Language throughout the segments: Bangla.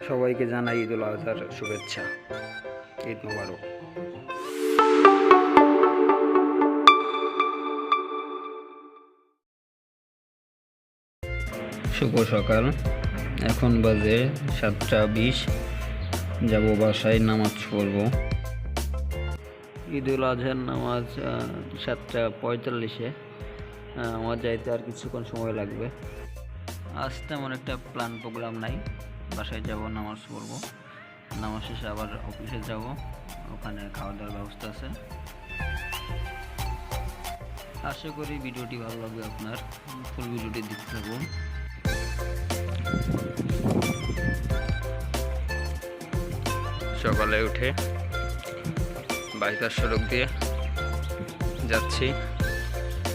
সবাইকে জানাই ঈদুল আজহার শুভেচ্ছা। ঈদ মোবারক। শুভ সকাল, এখন বাজে 7:20। যাব বাসায়, নামাজ পড়ব। ঈদুল আজহার নামাজ 7:45-এ। আমার যাইতে আর কিছুক্ষণ সময় লাগবে। আজ তেমন একটা প্ল্যান প্রোগ্রাম নাই, বাসায় যাব, নামাজ পড়ব, নামাজ শেষে আবার অফিসে যাব, ওখানে খাওয়া দাওয়ার ব্যবস্থা আছে। আশা করি ভিডিওটি ভালো লাগবে আপনার, ফুল ভিডিওটি দেখতে থাকুন। সকালে উঠে বাইপাস সড়ক দিয়ে যাচ্ছি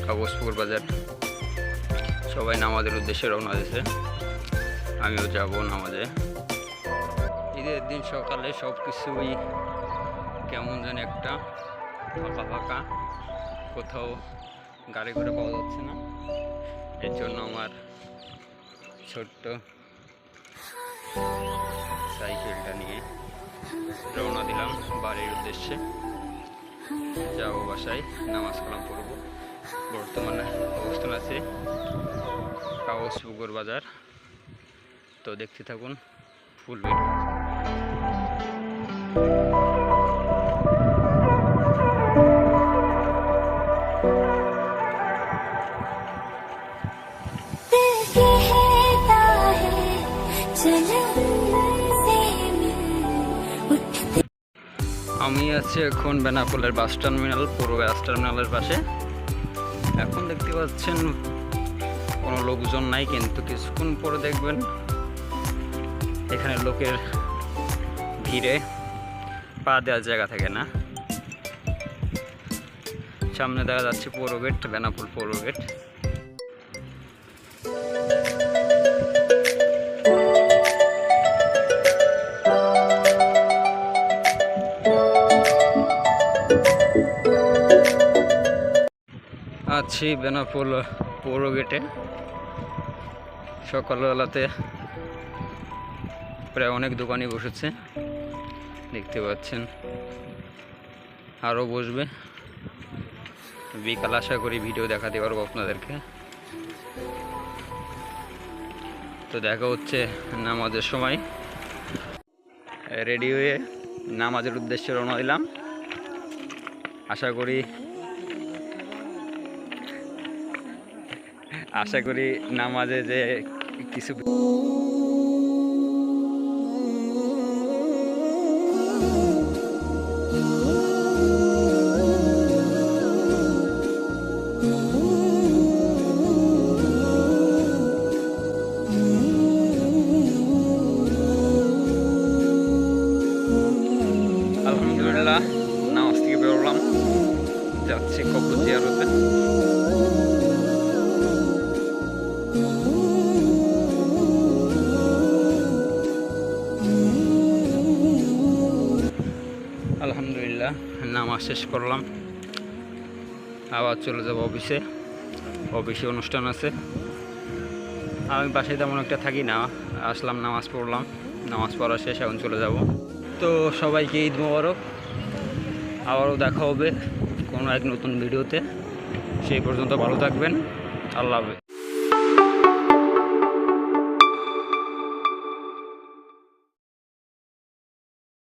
কাগজপুর বাজার। সবাই নামাজের উদ্দেশ্যে রওনা দিয়েছে, আমিও যাব নামাজে। ঈদের দিন সকালে সব কিছুই কেমন যেন একটা ফাঁকা ফাঁকা, কোথাও গাড়ি ঘোড়া পাওয়া যাচ্ছে না। এর জন্য আমার ছোট্ট সাইকেলটা নিয়ে রওনা দিলাম বাড়ির উদ্দেশ্যে। যাবো বাসায়, নামাজ কালাম পড়ব। বর্তমানে অবস্থান আছে কাগজপুর বাজার। তো দেখতে থাকুন ফুল ভিডিও। আমি আছি এখন বেনাপোলের বাস টার্মিনাল, পুরো বাস টার্মিনালের পাশে। এখন দেখতে পাচ্ছেন কোনো লোকজন নাই, কিন্তু কিছুক্ষণ পরে দেখবেন এখানে লোকের ভিড়ে পা দেওয়ার জায়গা থাকে না। সামনে দেখা যাচ্ছে পৌর গেট, বেনাপোল পৌর গেট। আছি বেনাপোল পৌর গেটে। সকালবেলাতে প্রায় অনেক দোকানই বসেছে, দেখতে পাচ্ছেন, আরও বসবে। বিকাল আশা করি ভিডিও দেখাতে পারবো আপনাদেরকে। তো দেখা হচ্ছে নামাজের সময়। রেডি হয়ে নামাজের উদ্দেশ্যে রওনা দিলাম। আশা করি নামাজে যে কিছু আলহামদুলিল্লাহ নামাজ থেকে বেরোলাম, যাচ্ছি কবর জিয়ারতে। আলহামদুলিল্লাহ নামাজ শেষ করলাম, আবার চলে যাব অফিসে। অফিসে অনুষ্ঠান আছে। আমি বাসায় তেমন একটা থাকি না, আসলাম, নামাজ পড়লাম, নামাজ পড়া শেষ, এখন চলে যাব। তো সবাইকে ঈদ মোবারক। আবারও দেখা হবে কোনো এক নতুন ভিডিওতে। সেই পর্যন্ত ভালো থাকবেন। আল্লাহ হাফেজ।